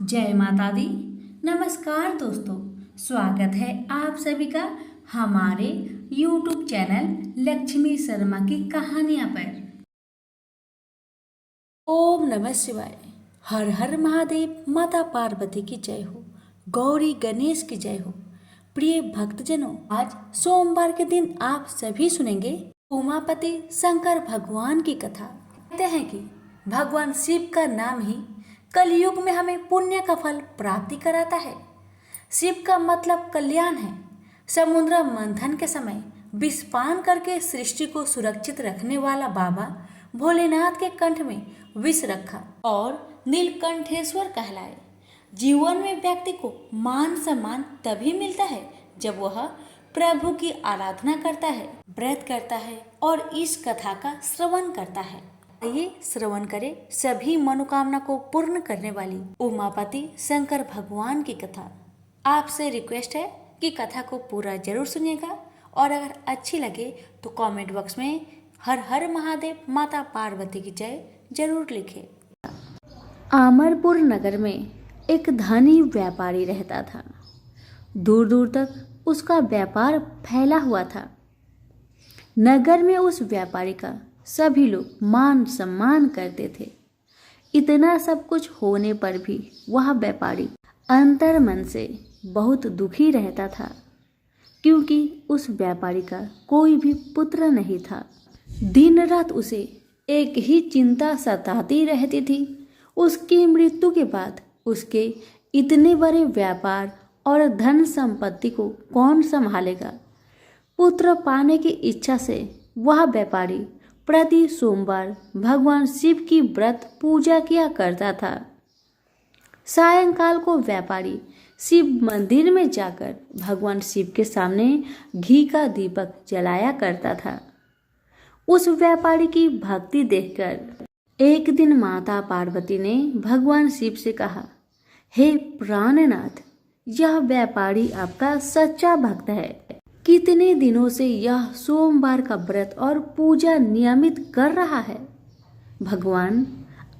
जय माता दी। नमस्कार दोस्तों, स्वागत है आप सभी का हमारे YouTube चैनल लक्ष्मी शर्मा की कहानियाँ पर। ओम नमः शिवाय। हर हर महादेव। माता पार्वती की जय हो, गौरी गणेश की जय हो। प्रिय भक्तजनों, आज सोमवार के दिन आप सभी सुनेंगे उमापति शंकर भगवान की कथा। कहते हैं कि भगवान शिव का नाम ही कलयुग में हमें पुण्य का फल प्राप्ति कराता है। शिव का मतलब कल्याण है। समुद्र मंथन के समय विषपान करके सृष्टि को सुरक्षित रखने वाला बाबा भोलेनाथ के कंठ में विष रखा और नीलकंठेश्वर कहलाए। जीवन में व्यक्ति को मान सम्मान तभी मिलता है जब वह प्रभु की आराधना करता है, व्रत करता है और इस कथा का श्रवण करता है। आइए श्रवण करें सभी मनोकामना को पूर्ण करने वाली उमापति शंकर भगवान की कथा। आपसे रिक्वेस्ट है कि कथा को पूरा जरूर सुनिएगा और अगर अच्छी लगे तो कमेंट बॉक्स में हर हर महादेव माता पार्वती की जय जरूर लिखें। अमरपुर नगर में एक धनी व्यापारी रहता था। दूर दूर तक उसका व्यापार फैला हुआ था। नगर में उस व्यापारी का सभी लोग मान सम्मान करते थे। इतना सब कुछ होने पर भी वह व्यापारी अंतर मन से बहुत दुखी रहता था, क्योंकि उस व्यापारी का कोई भी पुत्र नहीं था। दिन रात उसे एक ही चिंता सताती रहती थी। उसकी मृत्यु के बाद उसके इतने बड़े व्यापार और धन संपत्ति को कौन संभालेगा। पुत्र पाने की इच्छा से वह व्यापारी प्रति सोमवार भगवान शिव की व्रत पूजा किया करता था। सायंकाल को व्यापारी शिव मंदिर में जाकर भगवान शिव के सामने घी का दीपक जलाया करता था। उस व्यापारी की भक्ति देखकर एक दिन माता पार्वती ने भगवान शिव से कहा, हे प्राणनाथ, यह व्यापारी आपका सच्चा भक्त है। कितने दिनों से यह सोमवार का व्रत और पूजा नियमित कर रहा है। भगवान,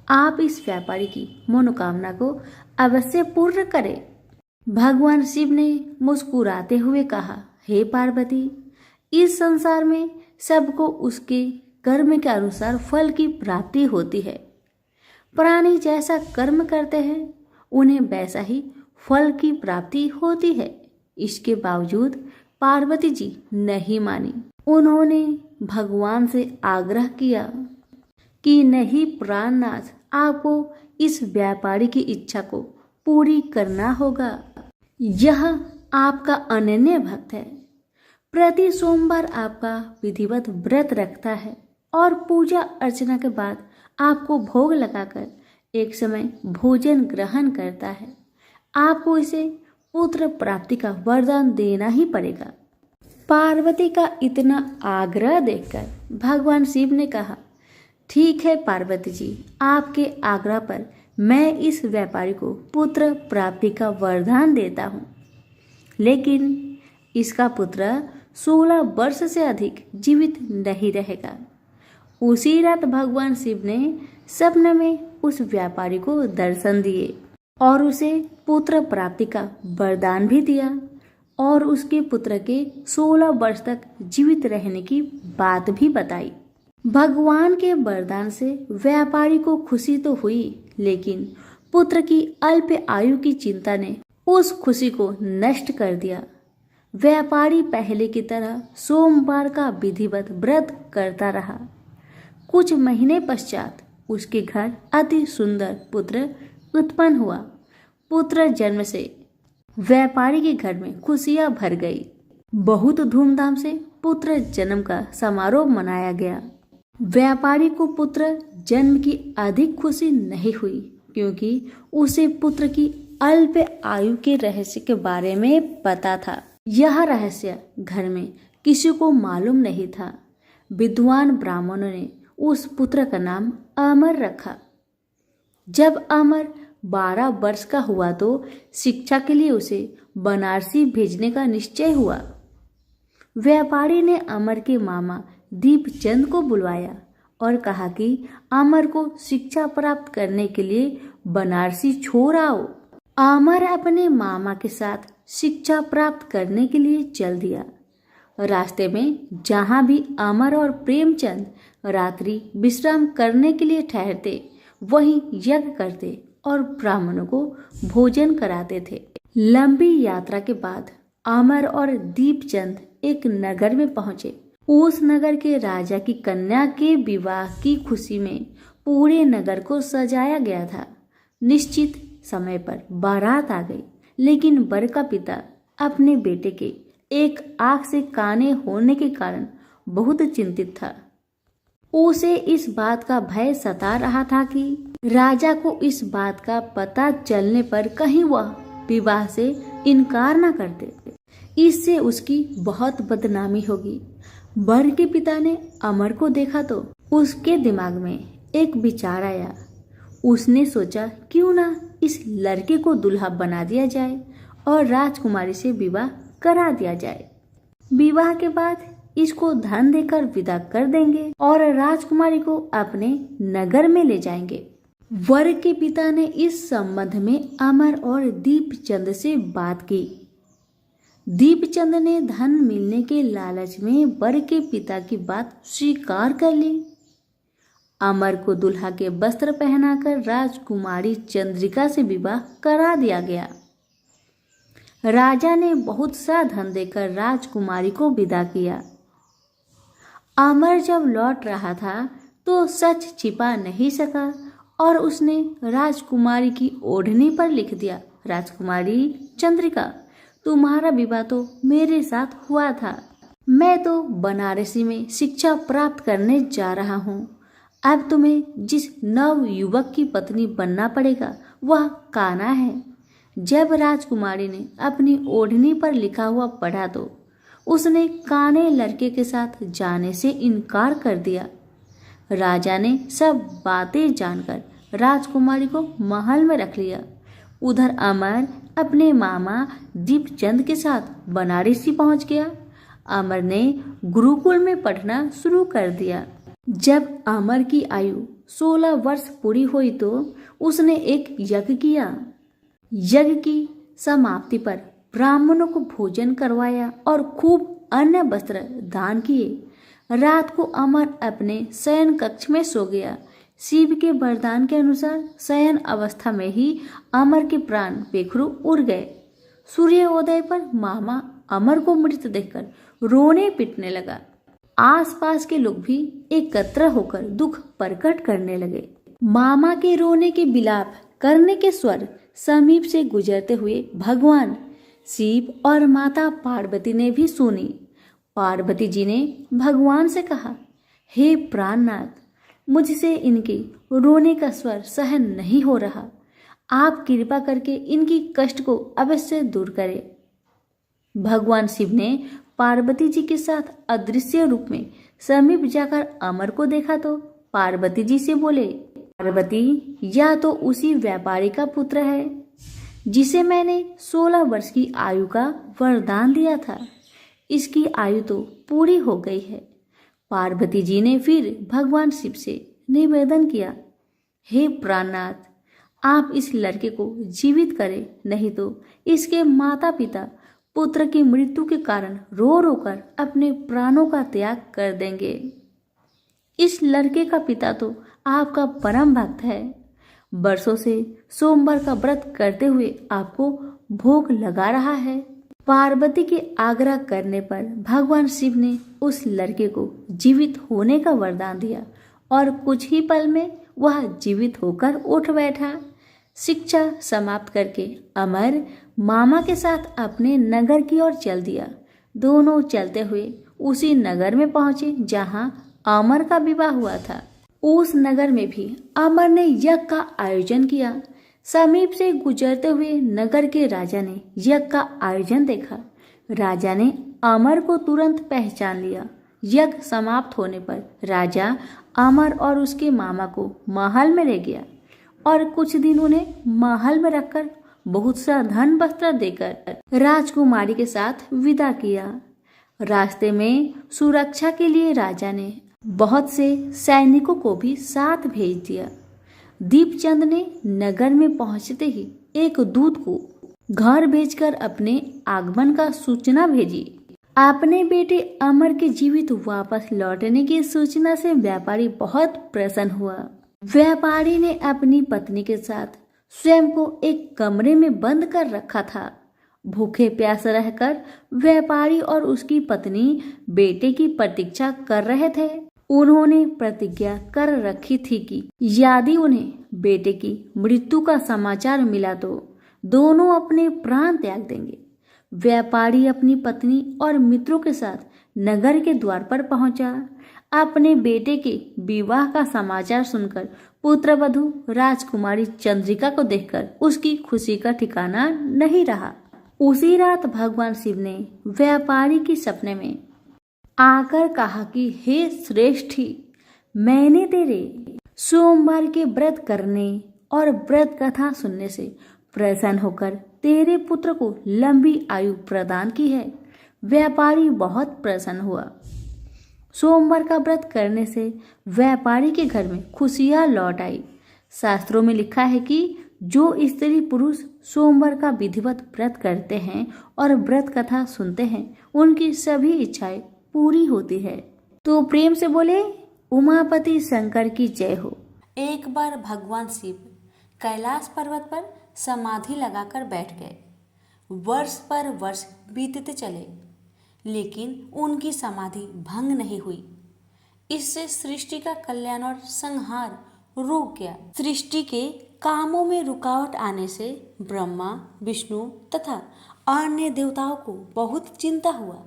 आप इस व्यापारी की मनोकामना को अवश्य पूर्ण करें। भगवान शिव ने मुस्कुराते हुए कहा, हे पार्वती, इस संसार में सबको उसके कर्म के अनुसार फल की प्राप्ति होती है। प्राणी जैसा कर्म करते हैं उन्हें वैसा ही फल की प्राप्ति होती है। इसके बावजूद पार्वती जी नहीं मानी। उन्होंने भगवान से आग्रह किया कि नहीं प्राणनाथ, आपको इस व्यापारी की इच्छा को पूरी करना होगा। यह आपका अनन्य भक्त है। प्रति सोमवार आपका विधिवत व्रत रखता है और पूजा अर्चना के बाद आपको भोग लगाकर एक समय भोजन ग्रहण करता है। आपको इसे पुत्र प्राप्ति का वरदान देना ही पड़ेगा। पार्वती का इतना आग्रह देखकर भगवान शिव ने कहा, ठीक है पार्वती जी, आपके आग्रह पर मैं इस व्यापारी को पुत्र प्राप्ति का वरदान देता हूँ, लेकिन इसका पुत्र 16 वर्ष से अधिक जीवित नहीं रहेगा। उसी रात भगवान शिव ने सपने में उस व्यापारी को दर्शन दिए और उसे पुत्र प्राप्ति का वरदान भी दिया और उसके पुत्र के 16 वर्ष तक जीवित रहने की बात भी बताई। भगवान के वरदान से व्यापारी को खुशी तो हुई, लेकिन पुत्र की अल्प आयु की चिंता ने उस खुशी को नष्ट कर दिया। व्यापारी पहले की तरह सोमवार का विधिवत व्रत करता रहा। कुछ महीने पश्चात उसके घर अति सुंदर पुत्र उत्पन्न हुआ। पुत्र जन्म से व्यापारी के घर में खुशियां भर गई। बहुत धूमधाम से पुत्र जन्म का समारोह मनाया गया। व्यापारी को पुत्र जन्म की अधिक खुशी नहीं हुई, क्योंकि उसे पुत्र की अल्प आयु के रहस्य के बारे में पता था। यह रहस्य घर में किसी को मालूम नहीं था। विद्वान ब्राह्मणों ने उस पुत्र का नाम अमर रखा। जब अमर 12 वर्ष का हुआ तो शिक्षा के लिए उसे बनारसी भेजने का निश्चय हुआ। व्यापारी ने अमर के मामा दीपचंद को बुलवाया और कहा कि अमर को शिक्षा प्राप्त करने के लिए बनारसी छोड़ आओ। अमर अपने मामा के साथ शिक्षा प्राप्त करने के लिए चल दिया। रास्ते में जहाँ भी अमर और प्रेमचंद रात्रि विश्राम करने के लिए ठहरते, वहीं यज्ञ करते और ब्राह्मणों को भोजन कराते थे। लंबी यात्रा के बाद अमर और दीपचंद एक नगर में पहुंचे। उस नगर के राजा की कन्या के विवाह की खुशी में पूरे नगर को सजाया गया था। निश्चित समय पर बारात आ गई, लेकिन वर का पिता अपने बेटे के एक आंख से काने होने के कारण बहुत चिंतित था। उसे इस बात का भय सता रहा था कि राजा को इस बात का पता चलने पर कहीं वह विवाह से इनकार न कर दे, इससे उसकी बहुत बदनामी होगी। वर के पिता ने अमर को देखा तो उसके दिमाग में एक विचार आया। उसने सोचा क्यों ना इस लड़के को दुल्हा बना दिया जाए और राजकुमारी से विवाह करा दिया जाए। विवाह के बाद इसको धन देकर विदा कर देंगे और राजकुमारी को अपने नगर में ले जाएंगे। वर के पिता ने इस संबंध में अमर और दीपचंद से बात की। दीपचंद ने धन मिलने के लालच में वर के पिता की बात स्वीकार कर ली। अमर को दुल्हा के वस्त्र पहनाकर राजकुमारी चंद्रिका से विवाह करा दिया गया। राजा ने बहुत सा धन देकर राजकुमारी को विदा किया। अमर जब लौट रहा था तो सच छिपा नहीं सका और उसने राजकुमारी की ओढ़नी पर लिख दिया, राजकुमारी चंद्रिका, तुम्हारा विवाह तो मेरे साथ हुआ था। मैं तो बनारसी में शिक्षा प्राप्त करने जा रहा हूँ। अब तुम्हें जिस नव युवक की पत्नी बनना पड़ेगा वह कान्हा है। जब राजकुमारी ने अपनी ओढ़नी पर लिखा हुआ पढ़ा तो उसने काने लड़के के साथ जाने से इनकार कर दिया। राजा ने सब बातें जानकर राजकुमारी को महल में रख लिया। उधर अमर अपने मामा दीपचंद के साथ बनारसी पहुंच गया। अमर ने गुरुकुल में पढ़ना शुरू कर दिया। जब अमर की आयु 16 वर्ष पूरी हुई तो उसने एक यज्ञ किया। यज्ञ की समाप्ति पर ब्राह्मणों को भोजन करवाया और खूब अन्न वस्त्र दान किए। रात को अमर अपने शयन कक्ष में सो गया। शिव के वरदान के अनुसार शयन अवस्था में ही अमर के प्राण बेखरू उड़ गए। सूर्योदय पर मामा अमर को मृत देखकर रोने पिटने लगा। आसपास के लोग भी एकत्र होकर दुख प्रकट करने लगे। मामा के रोने के विलाप करने के स्वर समीप से गुजरते हुए भगवान शिव और माता पार्वती ने भी सुनी। पार्वती जी ने भगवान से कहा, हे प्राणनाथ, मुझसे इनके रोने का स्वर सहन नहीं हो रहा। आप कृपा करके इनकी कष्ट को अवश्य दूर करें। भगवान शिव ने पार्वती जी के साथ अदृश्य रूप में समीप जाकर अमर को देखा तो पार्वती जी से बोले, पार्वती, यह तो उसी व्यापारी का पुत्र है जिसे मैंने 16 वर्ष की आयु का वरदान दिया था। इसकी आयु तो पूरी हो गई है। पार्वती जी ने फिर भगवान शिव से निवेदन किया, हे प्राणनाथ, आप इस लड़के को जीवित करें, नहीं तो इसके माता पिता पुत्र की मृत्यु के कारण रो रो कर अपने प्राणों का त्याग कर देंगे। इस लड़के का पिता तो आपका परम भक्त है। वर्षों से सोमवार का व्रत करते हुए आपको भोग लगा रहा है। पार्वती के आग्रह करने पर भगवान शिव ने उस लड़के को जीवित होने का वरदान दिया और कुछ ही पल में वह जीवित होकर उठ बैठा। शिक्षा समाप्त करके अमर मामा के साथ अपने नगर की ओर चल दिया। दोनों चलते हुए उसी नगर में पहुंचे जहां अमर का विवाह हुआ था। उस नगर में भी अमर ने यज्ञ का आयोजन किया। समीप से गुजरते हुए नगर के राजा ने यज्ञ का आयोजन देखा। राजा ने अमर को तुरंत पहचान लिया। यज्ञ समाप्त होने पर राजा अमर और उसके मामा को महल में ले गया और कुछ दिन उन्हें महल में रखकर बहुत सा धन वस्त्र देकर राजकुमारी के साथ विदा किया। रास्ते में सुरक्षा के लिए राजा ने बहुत से सैनिकों को भी साथ भेज दिया। दीपचंद ने नगर में पहुंचते ही एक दूत को घर भेजकर अपने आगमन का सूचना भेजी। अपने बेटे अमर के जीवित वापस लौटने की सूचना से व्यापारी बहुत प्रसन्न हुआ। व्यापारी ने अपनी पत्नी के साथ स्वयं को एक कमरे में बंद कर रखा था। भूखे प्यासे रहकर व्यापारी और उसकी पत्नी बेटे की प्रतीक्षा कर रहे थे। उन्होंने प्रतिज्ञा कर रखी थी कि यदि उन्हें बेटे की मृत्यु का समाचार मिला तो दोनों अपने प्राण त्याग देंगे। व्यापारी अपनी पत्नी और मित्रों के साथ नगर के द्वार पर पहुंचा। अपने बेटे के विवाह का समाचार सुनकर पुत्रवधू राजकुमारी चंद्रिका को देखकर उसकी खुशी का ठिकाना नहीं रहा। उसी रात भगवान शिव ने व्यापारी के सपने में आकर कहा कि हे श्रेष्ठी, मैंने तेरे सोमवार के व्रत करने और व्रत कथा सुनने से प्रसन्न होकर तेरे पुत्र को लंबी आयु प्रदान की है। व्यापारी बहुत प्रसन्न हुआ। सोमवार का व्रत करने से व्यापारी के घर में खुशियां लौट आई। शास्त्रों में लिखा है कि जो स्त्री पुरुष सोमवार का विधिवत व्रत करते हैं और व्रत कथा सुनते हैं उनकी सभी इच्छाएं पूरी होती है। तो प्रेम से बोले उमापति शंकर की जय हो। एक बार भगवान शिव कैलाश पर्वत पर समाधि लगाकर बैठ गए। वर्ष पर वर्ष बीतते चले लेकिन उनकी समाधि भंग नहीं हुई। इससे सृष्टि का कल्याण और संहार रुक गया। सृष्टि के कामों में रुकावट आने से ब्रह्मा, विष्णु तथा अन्य देवताओं को बहुत चिंता हुआ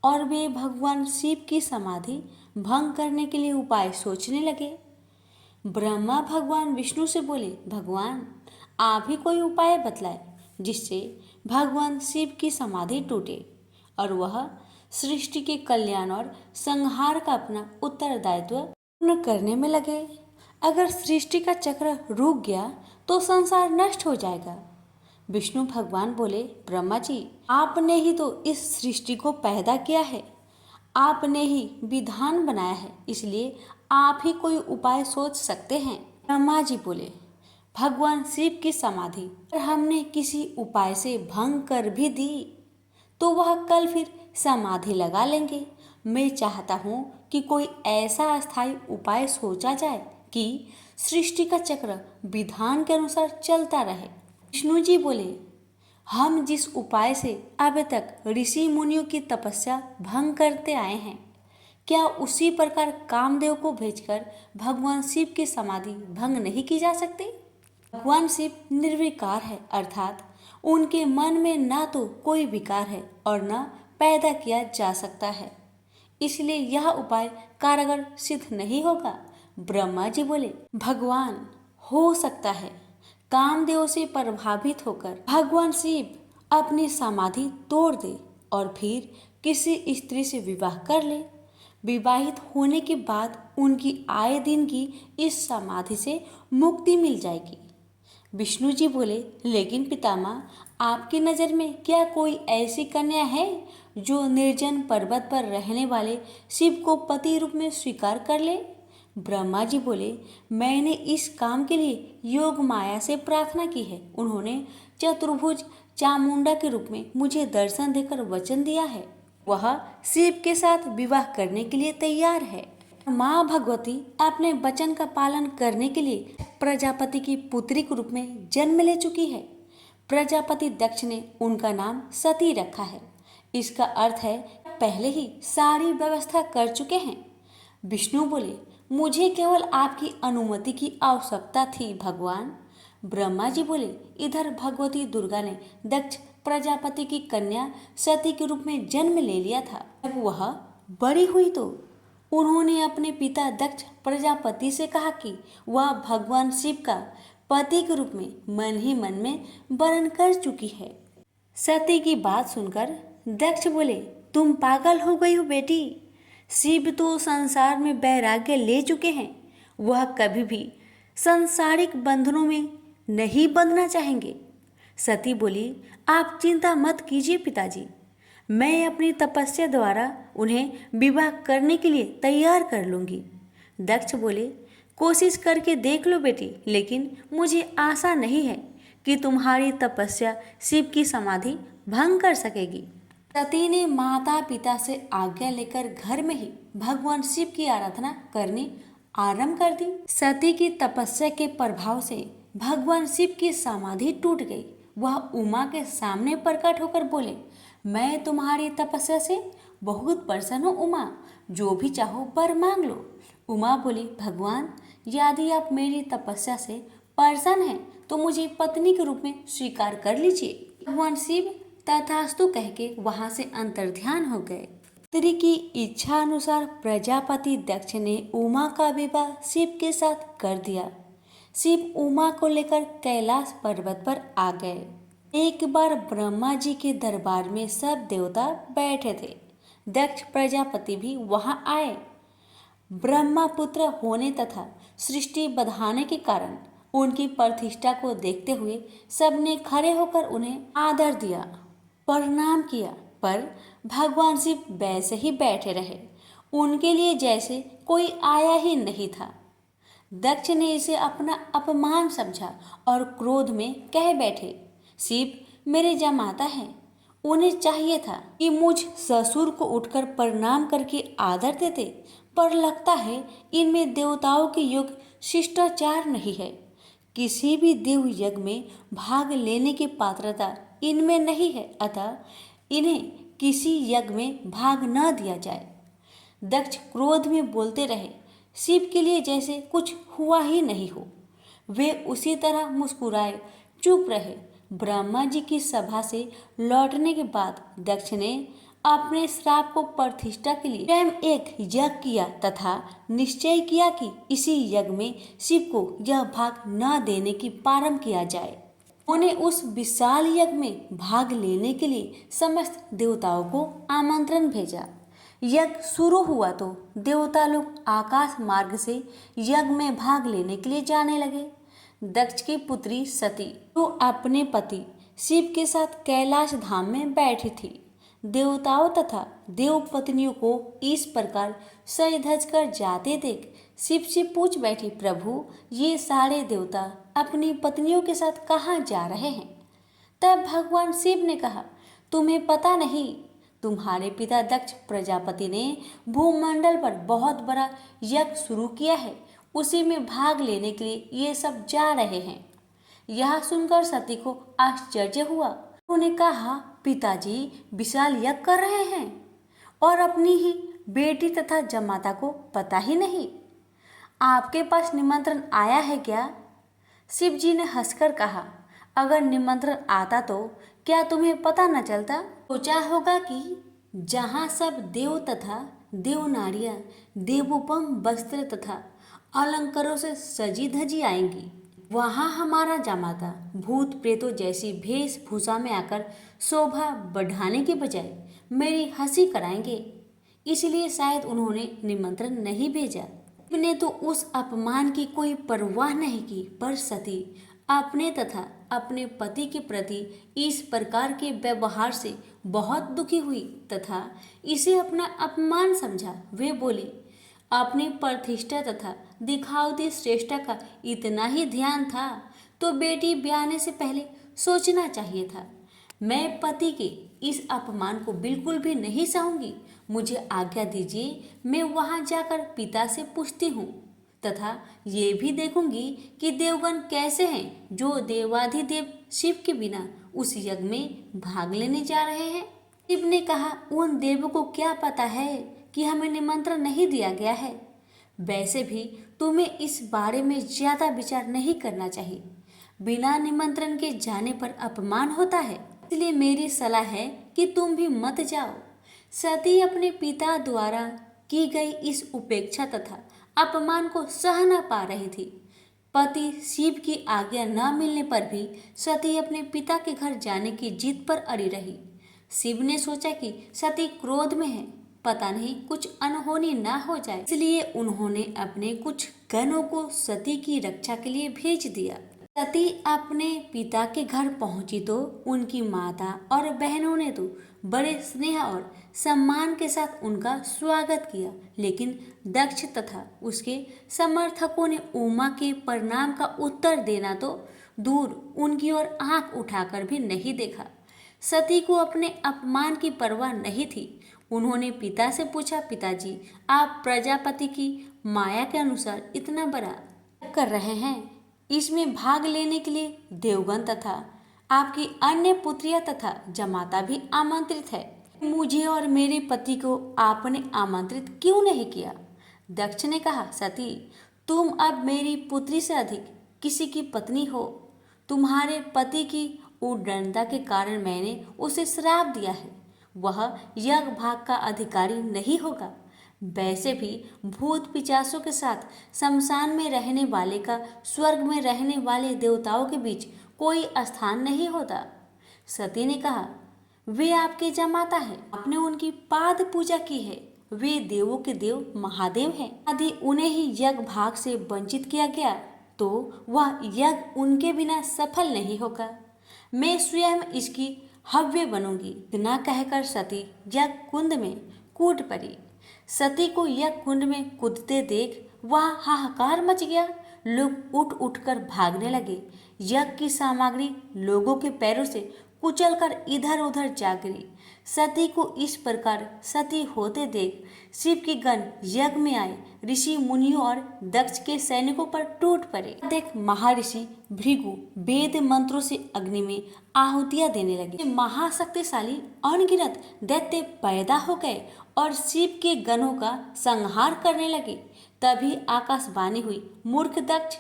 और वे भगवान शिव की समाधि भंग करने के लिए उपाय सोचने लगे। ब्रह्मा भगवान विष्णु से बोले, भगवान आप ही कोई उपाय बतलाए जिससे भगवान शिव की समाधि टूटे और वह सृष्टि के कल्याण और संहार का अपना उत्तरदायित्व पूर्ण करने में लगे। अगर सृष्टि का चक्र रुक गया तो संसार नष्ट हो जाएगा। विष्णु भगवान बोले, ब्रह्मा जी आपने ही तो इस सृष्टि को पैदा किया है, आपने ही विधान बनाया है, इसलिए आप ही कोई उपाय सोच सकते हैं। ब्रह्मा जी बोले, भगवान शिव की समाधि अगर हमने किसी उपाय से भंग कर भी दी तो वह कल फिर समाधि लगा लेंगे। मैं चाहता हूँ कि कोई ऐसा अस्थायी उपाय सोचा जाए कि सृष्टि का चक्र विधान के अनुसार चलता रहे। विष्णु जी बोले, हम जिस उपाय से अब तक ऋषि मुनियों की तपस्या भंग करते आए हैं, क्या उसी प्रकार कामदेव को भेजकर भगवान शिव की समाधि भंग नहीं की जा सकती? भगवान शिव निर्विकार है, अर्थात उनके मन में ना तो कोई विकार है और न पैदा किया जा सकता है, इसलिए यह उपाय कारगर सिद्ध नहीं होगा। ब्रह्मा जी बोले, भगवान हो सकता है कामदेव से प्रभावित होकर भगवान शिव अपनी समाधि तोड़ दे और फिर किसी स्त्री से विवाह कर ले। विवाहित होने के बाद उनकी आए दिन की इस समाधि से मुक्ति मिल जाएगी। विष्णु जी बोले, लेकिन पितामह आपकी नज़र में क्या कोई ऐसी कन्या है जो निर्जन पर्वत पर रहने वाले शिव को पति रूप में स्वीकार कर ले? ब्रह्मा जी बोले, मैंने इस काम के लिए योग माया से प्रार्थना की है। उन्होंने चतुर्भुज चामुंडा के रूप में मुझे दर्शन देकर वचन दिया है, वह शिव के साथ विवाह करने के लिए तैयार है। माँ भगवती अपने वचन का पालन करने के लिए प्रजापति की पुत्री के रूप में जन्म ले चुकी है। प्रजापति दक्ष ने उनका नाम सती रखा है। इसका अर्थ है पहले ही सारी व्यवस्था कर चुके हैं। विष्णु बोले, मुझे केवल आपकी अनुमति की आवश्यकता थी भगवान। ब्रह्मा जी बोले, इधर भगवती दुर्गा ने दक्ष प्रजापति की कन्या सती के रूप में जन्म ले लिया था। जब वह बड़ी हुई तो उन्होंने अपने पिता दक्ष प्रजापति से कहा कि वह भगवान शिव का पति के रूप में मन ही मन में वर्ण कर चुकी है। सती की बात सुनकर दक्ष बोले, तुम पागल हो गई हो बेटी, शिव तो संसार में वैराग्य ले चुके हैं, वह कभी भी सांसारिक बंधनों में नहीं बंधना चाहेंगे। सती बोली, आप चिंता मत कीजिए पिताजी, मैं अपनी तपस्या द्वारा उन्हें विवाह करने के लिए तैयार कर लूँगी। दक्ष बोले, कोशिश करके देख लो बेटी, लेकिन मुझे आशा नहीं है कि तुम्हारी तपस्या शिव की समाधि भंग कर सकेगी। सती ने माता पिता से आज्ञा लेकर घर में ही भगवान शिव की आराधना करनी आरंभ कर दी। सती की तपस्या के प्रभाव से भगवान शिव की समाधि टूट गई। वह उमा के सामने प्रकट होकर बोले, मैं तुम्हारी तपस्या से बहुत प्रसन्न हूँ उमा, जो भी चाहो वर मांग लो। उमा बोली, भगवान यदि आप मेरी तपस्या से प्रसन्न हैं तो मुझे पत्नी के रूप में स्वीकार कर लीजिए। भगवान शिव तथास्तु कह के वहां से अंतर्ध्यान हो गए। स्त्री की इच्छा अनुसार प्रजापति दक्ष ने उमा का विवाह शिव के साथ कर दिया। शिव उमा को लेकर कैलाश पर्वत पर आ गए। एक बार ब्रह्मा जी के दरबार में सब देवता बैठे थे। दक्ष प्रजापति भी वहां आए। ब्रह्मा पुत्र होने तथा सृष्टि बढ़ाने के कारण उनकी प्रतिष्ठा को देखते हुए सबने खड़े होकर उन्हें आदर दिया, प्रणाम किया, पर भगवान शिव वैसे ही बैठे रहे, उनके लिए जैसे कोई आया ही नहीं था। दक्ष ने इसे अपना अपमान समझा और क्रोध में कह बैठे, शिव मेरे जमाता हैं, उन्हें चाहिए था कि मुझ ससुर को उठकर प्रणाम करके आदर देते, पर लगता है इनमें देवताओं के योग शिष्टाचार नहीं है। किसी भी देव यज्ञ में भाग लेने की पात्रता इनमें नहीं है, अतः इन्हें किसी यज्ञ में भाग न दिया जाए। दक्ष क्रोध में बोलते रहे, शिव के लिए जैसे कुछ हुआ ही नहीं हो। वे उसी तरह मुस्कुराए चुप रहे। ब्रह्मा जी की सभा से लौटने के बाद दक्ष ने अपने श्राप को प्रतिष्ठा के लिए स्वयं एक यज्ञ किया तथा निश्चय किया कि इसी यज्ञ में शिव को यह भाग न देने की प्रारंभ किया जाए। उन्हें उस विशाल यज्ञ में भाग लेने के लिए समस्त देवताओं को आमंत्रण भेजा। यज्ञ शुरू हुआ तो देवता लोग आकाश मार्ग से यज्ञ में भाग लेने के लिए जाने लगे। दक्ष की पुत्री सती, जो अपने पति शिव के साथ कैलाश धाम में बैठी थी, देवताओं तथा देव पत्नियों को इस प्रकार सज धज कर जाते देख शिव से पूछ बैठी, प्रभु ये सारे देवता अपनी पत्नियों के साथ कहाँ जा रहे हैं? तब भगवान शिव ने कहा, तुम्हें पता नहीं, तुम्हारे पिता दक्ष प्रजापति ने भूमंडल पर बहुत बड़ा यज्ञ शुरू किया है, उसी में भाग लेने के लिए ये सब जा रहे हैं। यह सुनकर सती को आश्चर्य हुआ। उन्होंने कहा, पिताजी विशाल यज्ञ कर रहे हैं और अपनी ही बेटी तथा जमाता को पता ही नहीं। आपके पास निमंत्रण आया है क्या? शिव जी ने हंसकर कहा, अगर निमंत्रण आता तो क्या तुम्हें पता न चलता? सोचा होगा कि जहाँ सब देव तथा देव नारियां देवोपम वस्त्र तथा अलंकारों से सजी धजी आएंगी, वहाँ हमारा जमाता भूत प्रेतों जैसी वेशभूषा में आकर शोभा बढ़ाने के बजाय मेरी हंसी कराएंगे। इसलिए शायद उन्होंने निमंत्रण नहीं भेजा। ने तो उस अपमान की कोई परवाह नहीं की, पर सती अपने तथा अपने पति के प्रति इस प्रकार के व्यवहार से बहुत दुखी हुई तथा इसे अपना अपमान समझा। वे बोली, अपनी प्रतिष्ठा तथा दिखावती श्रेष्ठता का इतना ही ध्यान था तो बेटी ब्याहने से पहले सोचना चाहिए था। मैं पति के इस अपमान को बिल्कुल भी नहीं सहूंगी। मुझे आज्ञा दीजिए, मैं वहां जाकर पिता से पूछती हूँ तथा ये भी देखूंगी कि देवगण कैसे हैं जो देवाधिदेव शिव के बिना उस यज्ञ में भाग लेने जा रहे हैं। शिव ने कहा, उन देवों को क्या पता है कि हमें निमंत्रण नहीं दिया गया है। वैसे भी तुम्हें इस बारे में ज्यादा विचार नहीं करना चाहिए। बिना निमंत्रण के जाने पर अपमान होता है, इसलिए मेरी सलाह है कि तुम भी मत जाओ। सती अपने पिता द्वारा की गई इस उपेक्षा तथा अपमान को सह न पा रही थी। पति शिव की आज्ञा न मिलने पर भी सती अपने पिता के घर जाने की जिद पर अड़ी रही। शिव ने सोचा कि सती क्रोध में है, पता नहीं कुछ अनहोनी ना हो जाए, इसलिए उन्होंने अपने कुछ गणों को सती की रक्षा के लिए भेज दिया। सती अपने पिता के घर पहुंची तो उनकी माता और बहनों ने तो बड़े स्नेह और सम्मान के साथ उनका स्वागत किया, लेकिन दक्ष तथा उसके समर्थकों ने उमा के प्रणाम का उत्तर देना तो दूर, उनकी ओर आंख उठाकर भी नहीं देखा। सती को अपने अपमान की परवाह नहीं थी। उन्होंने पिता से पूछा, पिताजी, आप प्रजापति की माया के अनुसार इतना बड़ा कर रहे हैं, इसमें भाग लेने के लिए देवगन तथा आपकी अन्य पुत्रियां तथा जमाता भी आमंत्रित है, मुझे और मेरे पति को आपने आमंत्रित क्यों नहीं किया? दक्ष ने कहा, सती, तुम अब मेरी पुत्री से अधिक किसी की पत्नी हो। तुम्हारे पति की उद्दंडता के कारण मैंने उसे श्राप दिया है, वह यज्ञ भाग का अधिकारी नहीं होगा। वैसे भी भूत पिचासों के साथ शमशान में रहने वाले का स्वर्ग में रहने वाले देवताओं के बीच कोई स्थान नहीं होता। सती ने कहा, वे आपके जमाता है, आपने उनकी पाद पूजा की है, वे देवों के देव महादेव हैं। यदि उन्हें ही यज्ञ भाग से वंचित किया गया तो वह यज्ञ उनके बिना सफल नहीं होगा। मैं स्वयं इसकी हव्य बनूंगी। इतना कहकर सती यज्ञ कुंड में कूद पड़ी। सती को यज्ञ कुंड में कूदते देख वहां हाहाकार मच गया। लोग उठ उठकर भागने लगे। यज्ञ की सामग्री लोगों के पैरों से कुचलकर इधर उधर जा गिरी। सती को इस प्रकार सती होते देख शिव की गण यज्ञ में आए ऋषि मुनियों और दक्ष के सैनिकों पर टूट पड़े। देख महर्षि भृगु वेद मंत्रों से अग्नि में आहुतियां देने लगे। महाशक्तिशाली अनगिनत दैत्य पैदा हो गए और शिव के गणों का संहार करने लगे। तभी आकाशवाणी हुई, मूर्ख दक्ष,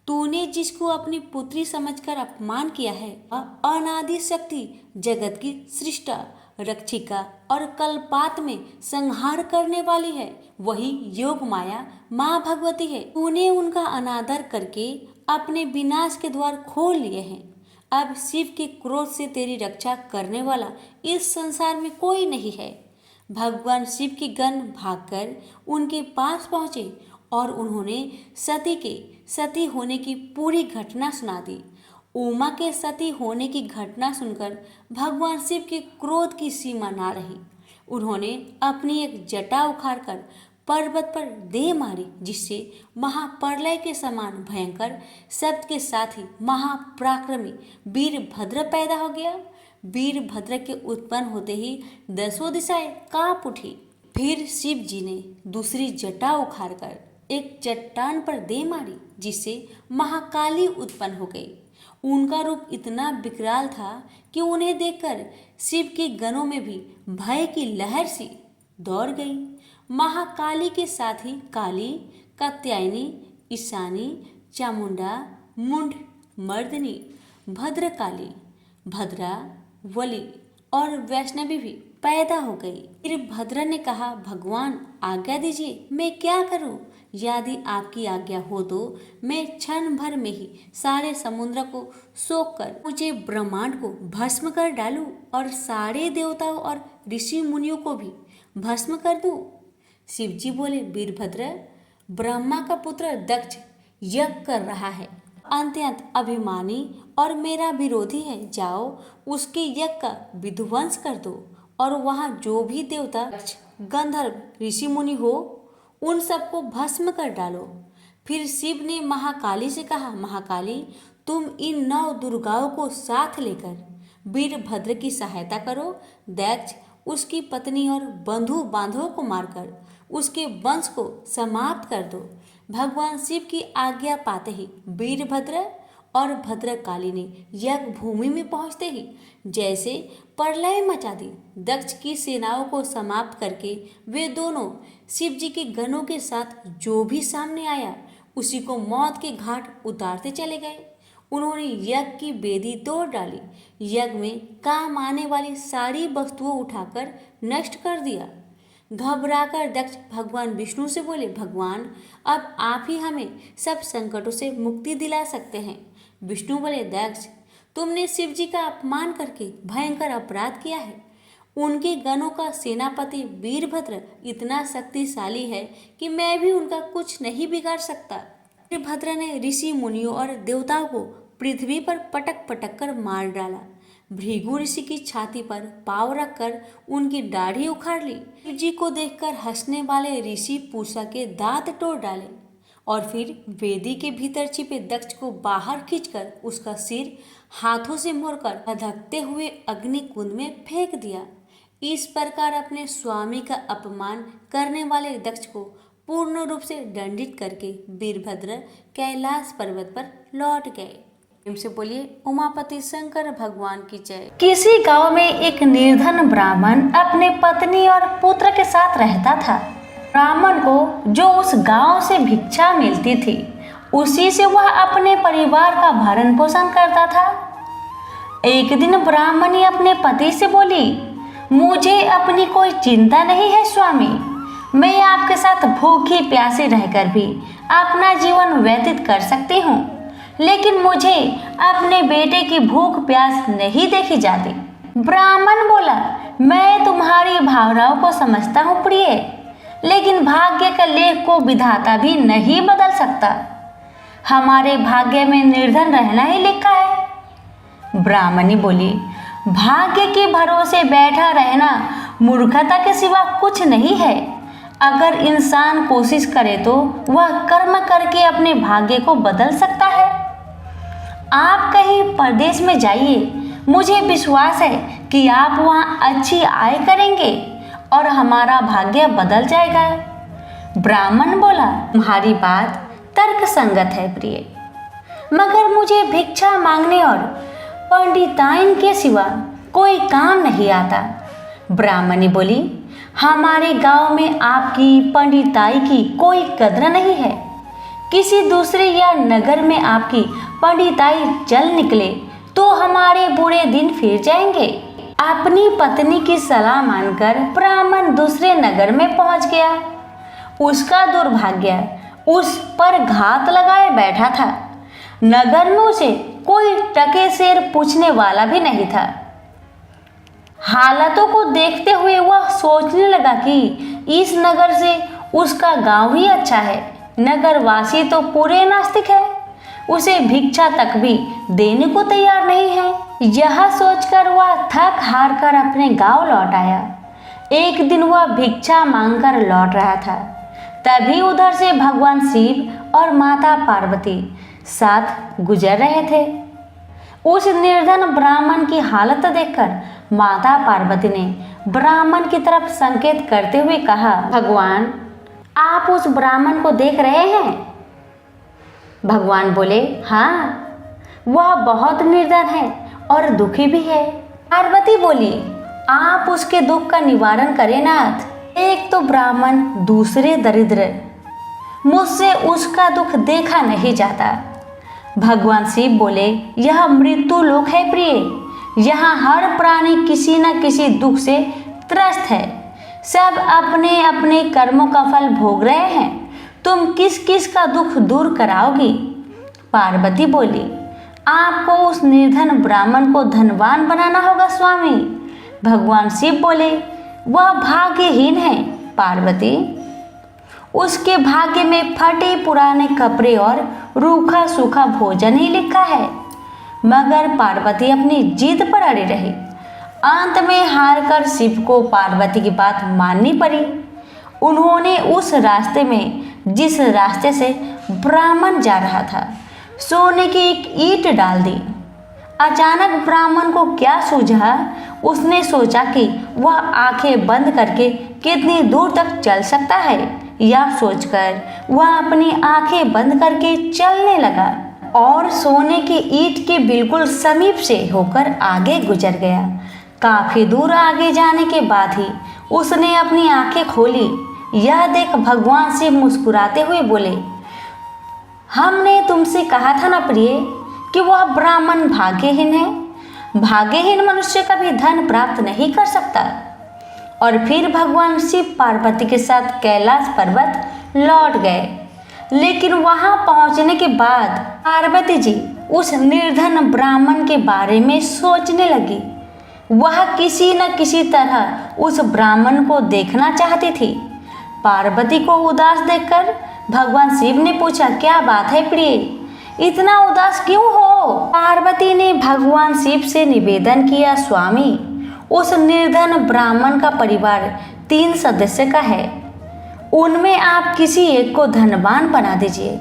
तूने जिसको अपनी पुत्री समझकर अपमान किया है, अनादि शक्ति, जगत की सृष्टा, रक्षिका और कल्पात में संहार करने वाली है, वही योग माया माँ भगवती है। तूने उनका अनादर करके अपने विनाश के द्वार खोल लिए हैं। अब शिव के क्रोध से तेरी रक्षा करने वाला इस संसार में कोई नहीं है। भगवान शिव के गण भागकर उनके पास पहुंचे और उन्होंने सती के सती होने की पूरी घटना सुना दी। उमा के सती होने की घटना सुनकर भगवान शिव के क्रोध की सीमा ना रही। उन्होंने अपनी एक जटा उखाड़कर पर्वत पर दे मारी, जिससे महाप्रलय के समान भयंकर शब्द के साथ ही महापराक्रमी वीरभद्र पैदा हो गया। वीरभद्र के उत्पन्न होते ही दसों दिशाएं कांप उठी। फिर शिव जी ने दूसरी जटा उखाड़कर एक चट्टान पर दे मारी, जिससे महाकाली उत्पन्न हो गई। उनका रूप इतना विकराल था कि उन्हें देखकर शिव के गणों में भी भय की लहर सी दौड़ गई। महाकाली के साथ ही काली, कात्यायनी, ईशानी, चामुंडा, मुंड, मर्दनी, भद्रकाली, भद्रा, वली और वैष्णवी भी पैदा हो गई। फिर भद्र ने कहा, भगवान आज्ञा दीजिए, मैं क्या करूं? यदि आपकी आज्ञा हो तो मैं क्षण भर में ही सारे समुद्र को सोख कर मुझे ब्रह्मांड को भस्म कर डालूं और सारे देवताओं और ऋषि मुनियों को भी भस्म कर दूं। शिव जी बोले, वीरभद्र, ब्रह्मा का पुत्र दक्ष यज्ञ कर रहा है, अत्यंत अभिमानी और मेरा विरोधी है। जाओ उसके यज्ञ का विध्वंस कर दो और वहाँ जो भी देवता, गंधर्व, ऋषि मुनि हो, उन सबको भस्म कर डालो। फिर शिव ने महाकाली से कहा, महाकाली, तुम इन 9 दुर्गाओं को साथ लेकर वीरभद्र की सहायता करो। दक्ष उसकी पत्नी और बंधु बांधवों को मारकर उसके वंश को समाप्त कर दो। भगवान शिव की आज्ञा पाते ही वीरभद्र और भद्रकाली ने यज्ञ भूमि में पहुंचते ही जैसे प्रलय मचा दी। दक्ष की सेनाओं को समाप्त करके वे दोनों शिव जी के गणों के साथ जो भी सामने आया उसी को मौत के घाट उतारते चले गए। उन्होंने यज्ञ की वेदी तोड़ डाली, यज्ञ में काम आने वाली सारी वस्तुओं उठाकर नष्ट कर दिया। घबराकर दक्ष भगवान विष्णु से बोले, भगवान, अब आप ही हमें सब संकटों से मुक्ति दिला सकते हैं। विष्णु बोले, दक्ष, तुमने शिव जी का अपमान करके भयंकर अपराध किया है। उनके गणों का सेनापति वीरभद्र इतना शक्तिशाली है कि मैं भी उनका कुछ नहीं बिगाड़ सकता। वीरभद्र ने ऋषि मुनियों और देवताओं को पृथ्वी पर पटक पटक कर मार डाला। भृगु ऋषि की छाती पर पाँव रखकर उनकी दाढ़ी उखाड़ ली। शिव जी को देखकर हंसने वाले ऋषि पूषा के दांत तोड़ डाले और फिर वेदी के भीतर छिपे दक्ष को बाहर खींचकर उसका सिर हाथों से मोड़कर धधकते हुए अग्नि कुंड में फेंक दिया। इस प्रकार अपने स्वामी का अपमान करने वाले दक्ष को पूर्ण रूप से दंडित करके वीरभद्र कैलाश पर्वत पर लौट गए। प्रेम से बोलिए उमापति शंकर भगवान की जय। किसी गांव में एक निर्धन ब्राह्मण अपने पत्नी और पुत्र के साथ रहता था। ब्राह्मण को जो उस गांव से भिक्षा मिलती थी उसी से वह अपने परिवार का भरण पोषण करता था। एक दिन ब्राह्मणी अपने पति से बोली, मुझे अपनी कोई चिंता नहीं है स्वामी, मैं आपके साथ भूखी प्यासी रहकर भी अपना जीवन व्यतीत कर सकती हूँ, लेकिन मुझे अपने बेटे की भूख प्यास नहीं देखी जाती। ब्राह्मण बोला, मैं तुम्हारी भावनाओं को समझता हूँ प्रिय, लेकिन भाग्य का लेख को विधाता भी नहीं बदल सकता। हमारे भाग्य में निर्धन रहना ही लिखा है। ब्राह्मणी बोली, भाग्य के भरोसे बैठा रहना मूर्खता के सिवा कुछ नहीं है। अगर इंसान कोशिश करे तो वह कर्म करके अपने भाग्य को बदल सकता है। आप कहीं परदेश में जाइए, मुझे विश्वास है कि आप वहाँ अच्छी आय करेंगे और हमारा भाग्य बदल जाएगा। ब्राह्मण बोला, तुम्हारी बात तर्क संगत है प्रिय, मगर मुझे भिक्षा मांगने और पंडिताइन के सिवा कोई काम नहीं आता। ब्राह्मणी बोली, हमारे गांव में आपकी पंडिताई की कोई कद्र नहीं है। किसी दूसरे या नगर में आपकी पंडिताई चल निकले तो हमारे बुरे दिन फिर जाएंगे। अपनी पत्नी की सलाह मानकर ब्राह्मण दूसरे नगर में पहुंच गया। उसका दुर्भाग्य उस पर घात लगाए बैठा था। नगर में उसे कोई टके सेर पूछने वाला भी नहीं था। हालातों को देखते हुए वह सोचने लगा कि इस नगर से उसका गांव ही अच्छा है। नगरवासी तो पूरे नास्तिक है, उसे भिक्षा तक भी देने को तैयार नहीं है। यह सोचकर वह थक हार कर अपने गांव लौट आया। एक दिन वह भिक्षा मांगकर लौट रहा था, तभी उधर से भगवान शिव और माता पार्वती साथ गुजर रहे थे। उस निर्धन ब्राह्मण की हालत देखकर माता पार्वती ने ब्राह्मण की तरफ संकेत करते हुए कहा, भगवान आप उस ब्राह्मण को देख रहे हैं? भगवान बोले, हाँ, वह बहुत निर्धन है और दुखी भी है। पार्वती बोली, आप उसके दुख का निवारण करें नाथ। एक तो ब्राह्मण, दूसरे दरिद्र, मुझसे उसका दुख देखा नहीं जाता। भगवान शिव बोले, यह मृत्यु लोक है प्रिय, यहाँ हर प्राणी किसी न किसी दुख से त्रस्त है। सब अपने अपने कर्मों का फल भोग रहे हैं, तुम किस किस का दुख दूर कराओगी? पार्वती बोली, आपको उस निर्धन ब्राह्मण को धनवान बनाना होगा स्वामी। भगवान शिव बोले, वह भाग्यहीन है पार्वती, उसके भाग्य में फटे पुराने कपड़े और रूखा सूखा भोजन ही लिखा है। मगर पार्वती अपनी जिद पर अड़ी रही। अंत में हार कर शिव को पार्वती की बात माननी पड़ी। उन्होंने उस रास्ते में, जिस रास्ते से ब्राह्मण जा रहा था, सोने की एक ईंट डाल दी। अचानक ब्राह्मण को क्या सूझा, उसने सोचा कि वह आंखें बंद करके कितनी दूर तक चल सकता है। यह सोचकर वह अपनी आंखें बंद करके चलने लगा और सोने की ईंट के बिल्कुल समीप से होकर आगे गुजर गया। काफी दूर आगे जाने के बाद ही उसने अपनी आंखें खोली। यह देख भगवान शिव मुस्कुराते हुए बोले, हमने तुमसे कहा था ना प्रिय कि वह ब्राह्मण भाग्यहीन है। भाग्यहीन मनुष्य कभी धन प्राप्त नहीं कर सकता। और फिर भगवान शिव पार्वती के साथ कैलाश पर्वत लौट गए। लेकिन वहां पहुंचने के बाद पार्वती जी उस निर्धन ब्राह्मण के बारे में सोचने लगी। वह किसी न किसी तरह उस ब्राह्मण को देखना चाहती थी। पार्वती को उदास देखकर भगवान शिव ने पूछा, क्या बात है प्रिय, इतना उदास क्यों हो? पार्वती ने भगवान शिव से निवेदन किया, स्वामी, उस निर्धन ब्राह्मण का परिवार 3 सदस्य का है, उनमें आप किसी एक को धनवान बना दीजिए,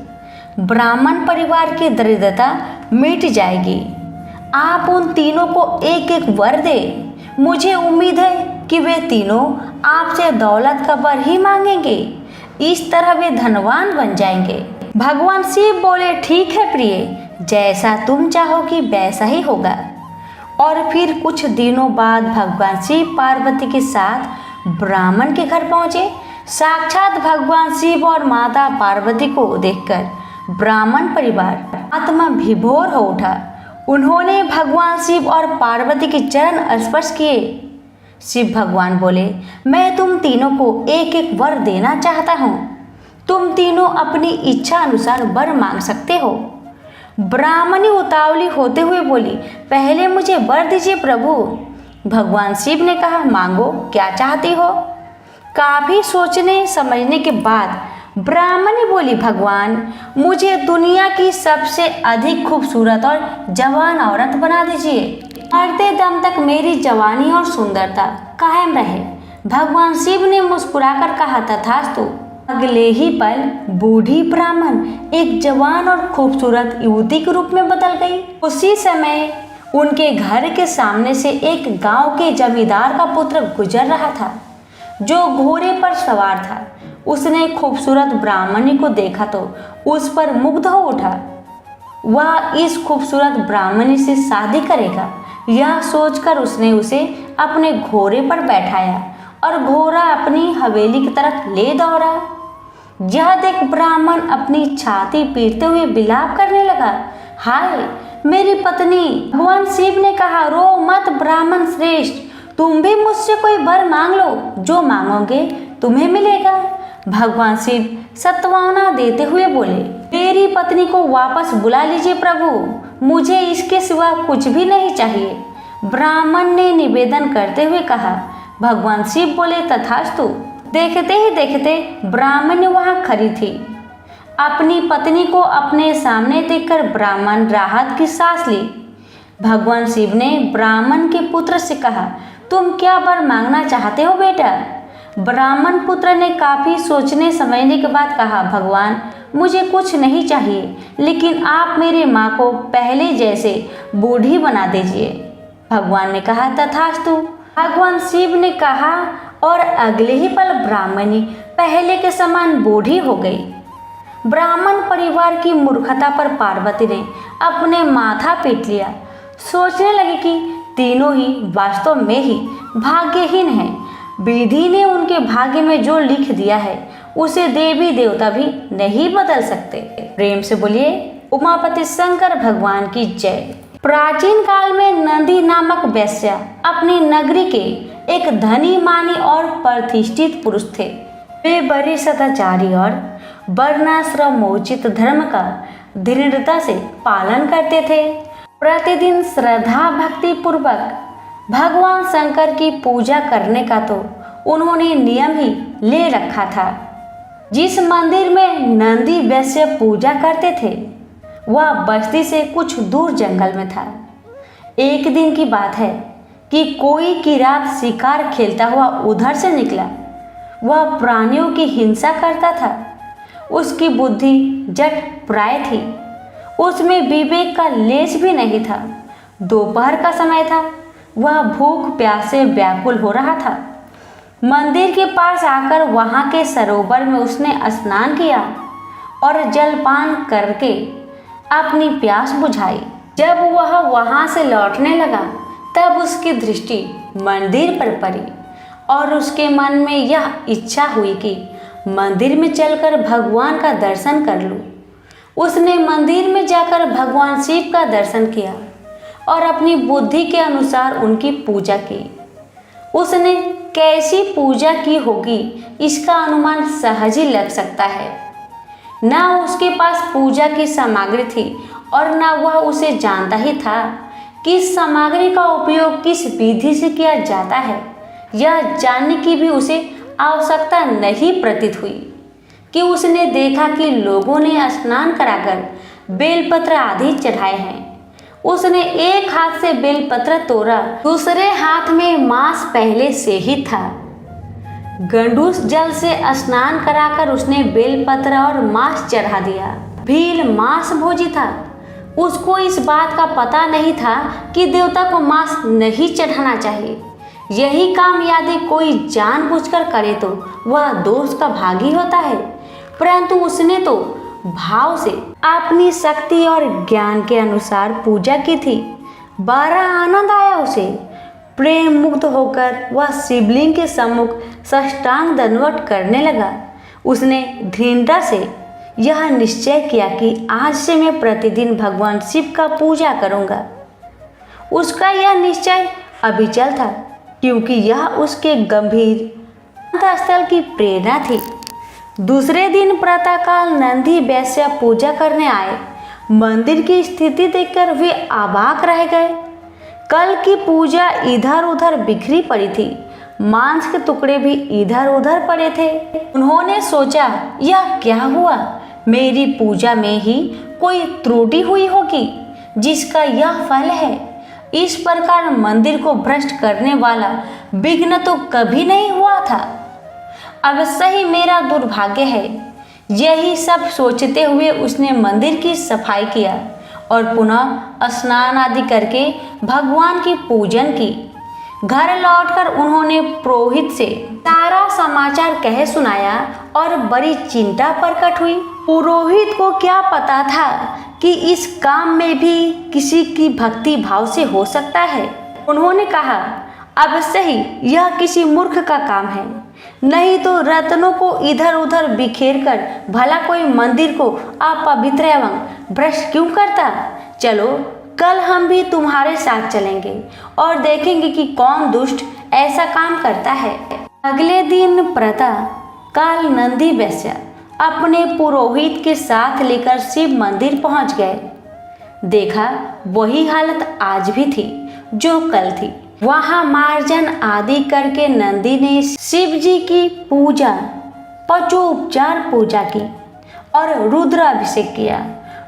ब्राह्मण परिवार की दरिद्रता मिट जाएगी। आप उन तीनों को एक एक वर दे। मुझे उम्मीद है कि वे तीनों आपसे दौलत का वर ही मांगेंगे, इस तरह वे धनवान बन जाएंगे। भगवान शिव बोले, ठीक है प्रिय, जैसा तुम चाहोगी वैसा ही होगा। और फिर कुछ दिनों बाद भगवान शिव पार्वती के साथ ब्राह्मण के घर पहुंचे। साक्षात भगवान शिव और माता पार्वती को देखकर ब्राह्मण परिवार आत्मा विभोर हो उठा। उन्होंने भगवान शिव और पार्वती के चरण स्पर्श किए। शिव भगवान बोले, मैं तुम तीनों को एक एक वर देना चाहता हूँ। तुम तीनों अपनी इच्छा अनुसार वर मांग सकते हो। ब्राह्मणी उतावली होते हुए बोली, पहले मुझे वर दीजिए प्रभु। भगवान शिव ने कहा, मांगो, क्या चाहती हो? काफी सोचने समझने के बाद ब्राह्मणी बोली, भगवान, मुझे दुनिया की सबसे अधिक खूबसूरत और जवान औरत बना दीजिए। मरते दम तक मेरी जवानी और सुंदरता कायम रहे। भगवान शिव ने मुस्कुराकर कहा, तथास्तु। अगले ही पल बूढ़ी ब्राह्मण एक जवान और खूबसूरत युवती के रूप में बदल गई। उसी समय उनके घर के सामने से एक गांव के जमींदार का पुत्र गुजर रहा था, जो घोड़े पर सवार था। उसने खूबसूरत ब्राह्मणी को देखा तो उस पर मुग्ध हो उठा। वह इस खूबसूरत ब्राह्मणी से शादी करेगा, यह सोचकर उसने उसे अपने घोड़े पर बैठाया और घोड़ा अपनी हवेली की तरफ ले दौड़ा। यह देख ब्राह्मण अपनी छाती पीटते हुए विलाप करने लगा, हाय मेरी पत्नी। भगवान शिव ने कहा, रो मत ब्राह्मण श्रेष्ठ, तुम भी मुझसे कोई वर मांग लो, जो मांगोगे तुम्हें मिलेगा। भगवान शिव सत्वाना देते हुए बोले, मेरी पत्नी को वापस बुला लीजिए प्रभु, मुझे इसके सिवा कुछ भी नहीं चाहिए। ब्राह्मण ने निवेदन करते हुए कहा। भगवान शिव बोले, तथास्तु। देखते ही देखते ब्राह्मण वहां खड़ी थी। अपनी पत्नी को अपने सामने देखकर ब्राह्मण राहत की सांस ली। भगवान शिव ने ब्राह्मण के पुत्र से कहा, तुम क्या वर मांगना चाहते हो बेटा? ब्राह्मण पुत्र ने काफी सोचने समझने के बाद कहा, भगवान, मुझे कुछ नहीं चाहिए, लेकिन आप मेरे माँ को पहले जैसे बूढ़ी बना दीजिए। भगवान ने कहा, तथास्तु। भगवान शिव ने कहा और अगले ही पल ब्राह्मणी पहले के समान बूढ़ी हो गई। ब्राह्मण परिवार की मूर्खता पर पार्वती ने अपने माथा पीट लिया। सोचने लगी कि तीनों ही वास्तव में ही भाग्यहीन हैं। विधि ने उनके भाग्य में जो लिख दिया है उसे देवी देवता भी नहीं बदल सकते। प्रेम से बोलिए उमापति शंकर भगवान की जय। प्राचीन काल में नंदी नामक वैश्य अपनी नगरी के एक धनी मानी और प्रतिष्ठित पुरुष थे। वे बड़े सदाचारी और वर्णाश्रमोचित धर्म का दृढ़ता से पालन करते थे। प्रतिदिन श्रद्धा भक्ति पूर्वक भगवान शंकर की पूजा करने का तो उन्होंने नियम ही ले रखा था। जिस मंदिर में नंदी वैश्य पूजा करते थे वह बस्ती से कुछ दूर जंगल में था। एक दिन की बात है कि कोई की रात शिकार खेलता हुआ उधर से निकला। वह प्राणियों की हिंसा करता था। उसकी बुद्धि जट प्राय थी, उसमें विवेक का लेश भी नहीं था। दोपहर का समय था, वह भूख प्यास से व्याकुल हो रहा था। मंदिर के पास आकर वहां के सरोवर में उसने स्नान किया और जलपान करके अपनी प्यास बुझाई। जब वह वहां से लौटने लगा तब उसकी दृष्टि मंदिर पर पड़ी और उसके मन में यह इच्छा हुई कि मंदिर में चलकर भगवान का दर्शन कर लूं। उसने मंदिर में जाकर भगवान शिव का दर्शन किया और अपनी बुद्धि के अनुसार उनकी पूजा की। उसने कैसी पूजा की होगी इसका अनुमान सहज ही लग सकता है। न उसके पास पूजा की सामग्री थी और न वह उसे जानता ही था कि इस सामग्री का उपयोग किस विधि से किया जाता है। यह जानने की भी उसे आवश्यकता नहीं प्रतीत हुई कि उसने देखा कि लोगों ने स्नान कराकर बेलपत्र आदि चढ़ाए हैं। उसने एक हाथ से बेलपत्र तोड़ा, दूसरे हाथ में मांस पहले से ही था। गंडूस जल से स्नान कराकर उसने बेलपत्र और मांस चढ़ा दिया। भील मांस भोजी था। उसको इस बात का पता नहीं था कि देवता को मांस नहीं चढ़ाना चाहिए। यही काम यदि कोई जानबूझकर करे तो वह दोष का भागी होता है, परंतु उसने तो भाव से अपनी शक्ति और ज्ञान के अनुसार पूजा की थी। बड़ा आनंद आया उसे। प्रेम मुक्त होकर वह शिवलिंग के सम्मुख साष्टांग दंडवत करने लगा। उसने दृढ़ता से यह निश्चय किया कि आज से मैं प्रतिदिन भगवान शिव का पूजा करूंगा। उसका यह निश्चय अविचल था, क्योंकि यह उसके गंभीर अंतःस्थल की प्रेरणा थी। दूसरे दिन प्रातःकाल नंदी वैश्य पूजा करने आए। मंदिर की स्थिति देखकर वे अवाक रह गए। कल की पूजा इधर उधर बिखरी पड़ी थी। मांस के टुकड़े भी इधर उधर पड़े थे। उन्होंने सोचा, यह क्या हुआ? मेरी पूजा में ही कोई त्रुटि हुई होगी जिसका यह फल है। इस प्रकार मंदिर को भ्रष्ट करने वाला विघ्न तो कभी नहीं हुआ था। अवश्य ही मेरा दुर्भाग्य है। यही सब सोचते हुए उसने मंदिर की सफाई किया और पुनः स्नान आदि करके भगवान की पूजन की। घर लौटकर उन्होंने पुरोहित से सारा समाचार कह सुनाया और बड़ी चिंता प्रकट हुई। पुरोहित को क्या पता था कि इस काम में भी किसी की भक्ति भाव से हो सकता है। उन्होंने कहा, अवश्य ही यह किसी मूर्ख का काम है, नहीं तो रत्नों को इधर उधर बिखेर कर भला कोई मंदिर को अपवित्र एवं भ्रष्ट क्यों करता। चलो कल हम भी तुम्हारे साथ चलेंगे और देखेंगे कि कौन दुष्ट ऐसा काम करता है। अगले दिन प्रातः काल नंदी वैश्य अपने पुरोहित के साथ लेकर शिव मंदिर पहुंच गए। देखा वही हालत आज भी थी जो कल थी। वहां मार्जन आदि करके नंदी ने शिव जी की पूजा, पचोपचार पूजा की और रुद्राभिषेक किया।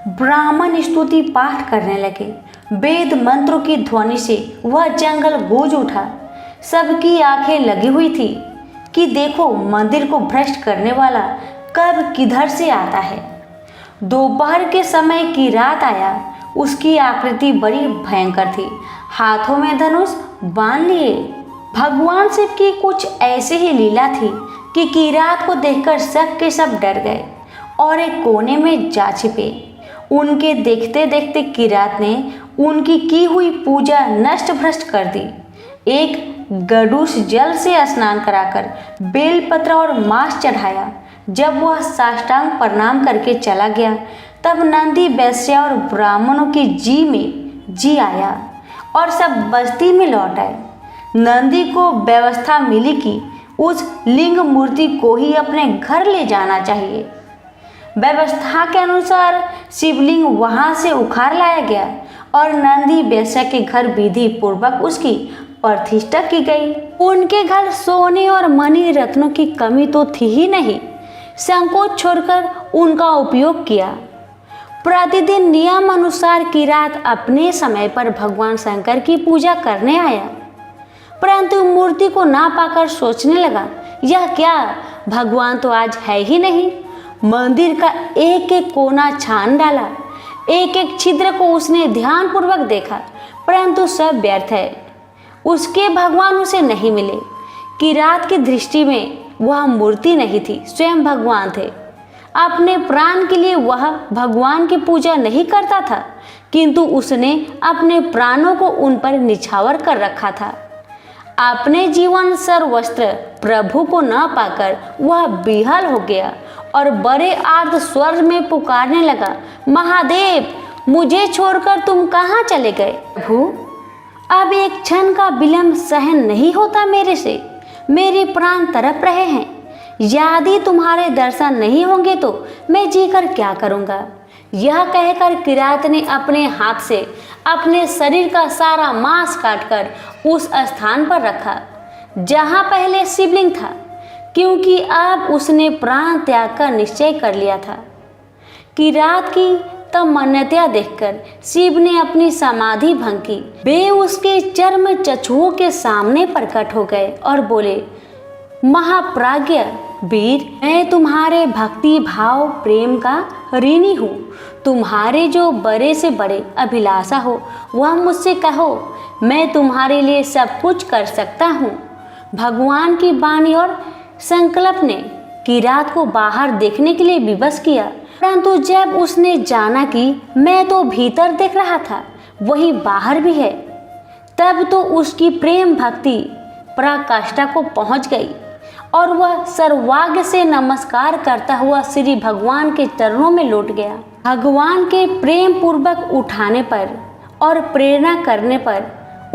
ब्राह्मण स्तुति पाठ करने लगे। वेद मंत्रों की ध्वनि से वह जंगल गूंज उठा। सबकी आंखें लगी हुई थी कि देखो मंदिर को भ्रष्ट करने वाला कब किधर से आता है। दोपहर के समय की रात आया। उसकी आकृति बड़ी भयंकर थी। हाथों में धनुष बांध लिए। भगवान शिव की कुछ ऐसी ही लीला थी कि किरात को देखकर सब के सब डर गए और एक कोने में जा छिपे। उनके देखते देखते किरात ने उनकी की हुई पूजा नष्ट भ्रष्ट कर दी। एक गडूस जल से स्नान कराकर बेलपत्र और मांस चढ़ाया। जब वह साष्टांग प्रणाम करके चला गया, तब नंदी वैश्य और ब्राह्मणों की जी में जी आया और सब बस्ती में लौट आए। नंदी को व्यवस्था मिली कि उस लिंग मूर्ति को ही अपने घर ले जाना चाहिए। व्यवस्था के अनुसार शिवलिंग वहां से उखाड़ लाया गया और नंदी वैश्य के घर विधि पूर्वक उसकी प्रतिष्ठा की गई। उनके घर सोने और मणि रत्नों की कमी तो थी ही नहीं। संकोच छोड़कर उनका उपयोग किया। प्रतिदिन नियम अनुसार किरात अपने समय पर भगवान शंकर की पूजा करने आया, परंतु मूर्ति को ना पाकर सोचने लगा, यह क्या, भगवान तो आज है ही नहीं। मंदिर का एक एक कोना छान डाला। एक एक छिद्र को उसने ध्यानपूर्वक देखा, परंतु सब व्यर्थ है। उसके भगवान उसे नहीं मिले। किरात की दृष्टि में वह मूर्ति नहीं थी, स्वयं भगवान थे। अपने प्राण के लिए वह भगवान की पूजा नहीं करता था, किंतु उसने अपने प्राणों को उन पर निछावर कर रखा था। अपने जीवन सर्वस्त्र प्रभु को न पाकर वह विहल हो गया और बड़े आर्त स्वर में पुकारने लगा, महादेव, मुझे छोड़कर तुम कहाँ चले गए? प्रभु, अब एक क्षण का विलंब सहन नहीं होता मेरे से। मेरे प्राण तड़प रहे हैं। यदि तुम्हारे दर्शन नहीं होंगे तो मैं जीकर क्या करूँगा? यह कहकर किरात ने अपने हाथ से अपने शरीर का सारा मांस काटकर उस स्थान पर रखा जहाँ पहले शिवलिंग था, क्योंकि अब उसने प्राण त्याग का निश्चय कर लिया था। किरात की तब मन्नत्या देखकर शिव ने अपनी समाधि भंग की। वे उसके चर्म चक्षुओं के सामने प्रकट हो गए और बोले, महाप्राज्ञ वीर, मैं तुम्हारे भक्ति भाव प्रेम का ऋणी हूँ। तुम्हारे जो बड़े से बड़े अभिलाषा हो वह मुझसे कहो, मैं तुम्हारे लिए सब कुछ कर सकता हूँ। भगवान की वाणी और संकल्प ने किरात को बाहर देखने के लिए विवश किया, परंतु जब उसने जाना कि मैं तो भीतर देख रहा था, वही बाहर भी है, तब तो उसकी प्रेम भक्ति पराकाष्ठा को पहुंच गई और वह सर्वाग्र से नमस्कार करता हुआ श्री भगवान के चरणों में लौट गया। भगवान के प्रेम पूर्वक उठाने पर और प्रेरणा करने पर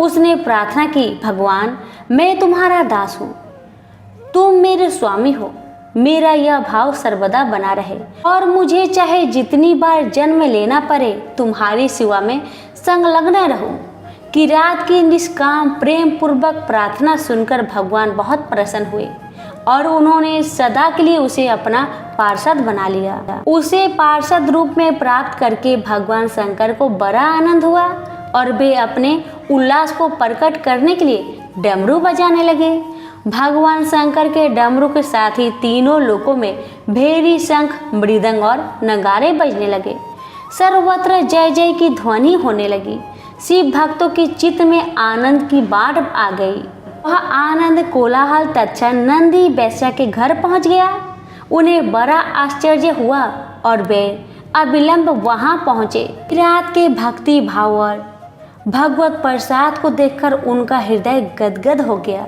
उसने प्रार्थना की, भगवान मैं तुम्हारा दास हूँ, तुम मेरे स्वामी हो, मेरा यह भाव सर्वदा बना रहे और मुझे चाहे जितनी बार जन्म लेना पड़े तुम्हारी सेवा में संलग्न रहूं। किरात की निष्काम प्रेम पूर्वक प्रार्थना सुनकर भगवान बहुत प्रसन्न हुए और उन्होंने सदा के लिए उसे अपना पार्षद बना लिया। उसे पार्षद रूप में प्राप्त करके भगवान शंकर को बड़ा आनंद हुआ और वे अपने उल्लास को प्रकट करने के लिए डमरू बजाने लगे। भगवान शंकर के डमरू के साथ ही तीनों लोकों में भेरी, शंख, मृदंग और नगाड़े बजने लगे। सर्वत्र जय जय की ध्वनि होने लगी। शिव भक्तों की चित्त में आनंद की बाढ़ आ गई। वह आनंद कोलाहल तत्क्षण नंदी वैश्या के घर पहुंच गया। उन्हें बड़ा आश्चर्य हुआ और वे अविलंब वहां पहुंचे। किरात के भक्ति भाव और भगवत प्रसाद को देखकर उनका हृदय गदगद हो गया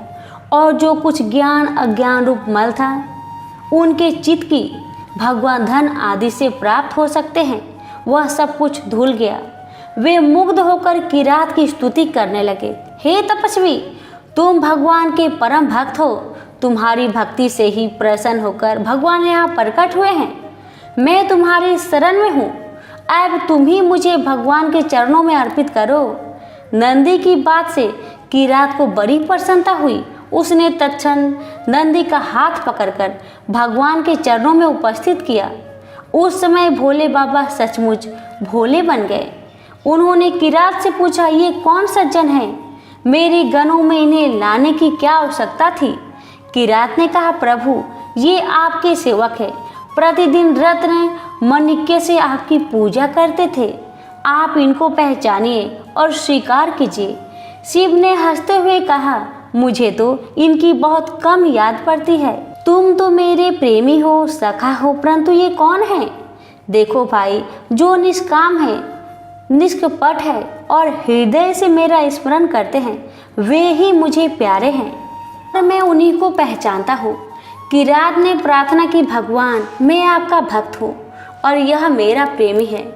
और जो कुछ ज्ञान अज्ञान रूप मल था उनके चित्त की भगवान धन आदि से प्राप्त हो सकते हैं, वह सब कुछ धुल गया। वे मुग्ध होकर किरात की स्तुति करने लगे। हे तपस्वी, तुम भगवान के परम भक्त हो, तुम्हारी भक्ति से ही प्रसन्न होकर भगवान यहाँ प्रकट हुए हैं। मैं तुम्हारी शरण में हूँ, अब तुम ही मुझे भगवान के चरणों में अर्पित करो। नंदी की बात से किरात को बड़ी प्रसन्नता हुई। उसने तत्क्षण नंदी का हाथ पकड़कर भगवान के चरणों में उपस्थित किया। उस समय भोले बाबा सचमुच भोले बन गए। उन्होंने किरात से पूछा, ये कौन सज्जन है? मेरे गनों में इन्हें लाने की क्या आवश्यकता थी? किरात ने कहा, प्रभु ये आपके सेवक है, प्रतिदिन रत्न माणिक्य से आपकी पूजा करते थे, आप इनको पहचानिए और स्वीकार कीजिए। शिव ने हंसते हुए कहा, मुझे तो इनकी बहुत कम याद पड़ती है। तुम तो मेरे प्रेमी हो, सखा हो, परंतु ये कौन है? देखो भाई, जो निष्काम है, निष्कपट है और हृदय से मेरा स्मरण करते हैं, वे ही मुझे प्यारे हैं और मैं उन्हीं को पहचानता हूँ। किरात ने प्रार्थना की, भगवान मैं आपका भक्त हूँ और यह मेरा प्रेमी है।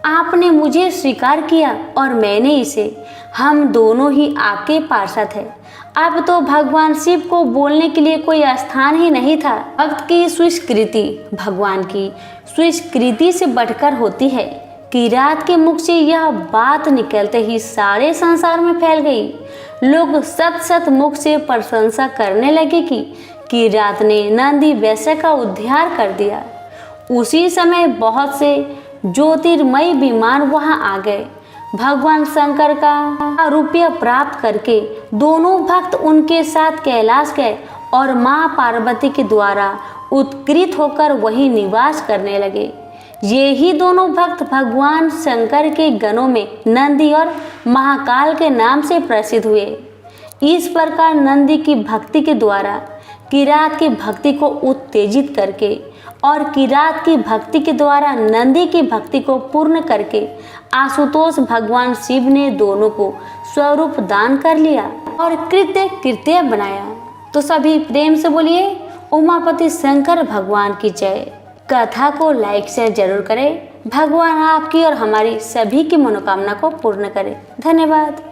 आपने मुझे स्वीकार किया और मैंने इसे, हम दोनों ही आपके पार्षद हैं। अब तो भगवान शिव को बोलने के लिए कोई स्थान ही नहीं था। भक्त की स्वीकृति भगवान की स्वीकृति से बढ़कर होती है। किरात के मुख से यह बात निकलते ही सारे संसार में फैल गई। लोग सत सत मुख से प्रशंसा करने लगे कि किरात ने नंदी वैश्य का उद्धार कर दिया। उसी समय बहुत से ज्योतिर्मय विमान वहां आ गए। भगवान शंकर का रुपया प्राप्त करके दोनों भक्त उनके साथ कैलाश गए और माँ पार्वती के द्वारा उत्कृत होकर वही निवास करने लगे। ये ही दोनों भक्त भगवान शंकर के गणों में नंदी और महाकाल के नाम से प्रसिद्ध हुए। इस प्रकार नंदी की भक्ति के द्वारा किरात की भक्ति को उत्तेजित करके और किरात की भक्ति के द्वारा नंदी की भक्ति को पूर्ण करके आशुतोष भगवान शिव ने दोनों को स्वरूप दान कर लिया और कृत्य बनाया। तो सभी प्रेम से बोलिए उमापति शंकर भगवान की जय। कथा को लाइक शेयर जरूर करें। भगवान आपकी और हमारी सभी की मनोकामना को पूर्ण करें। धन्यवाद।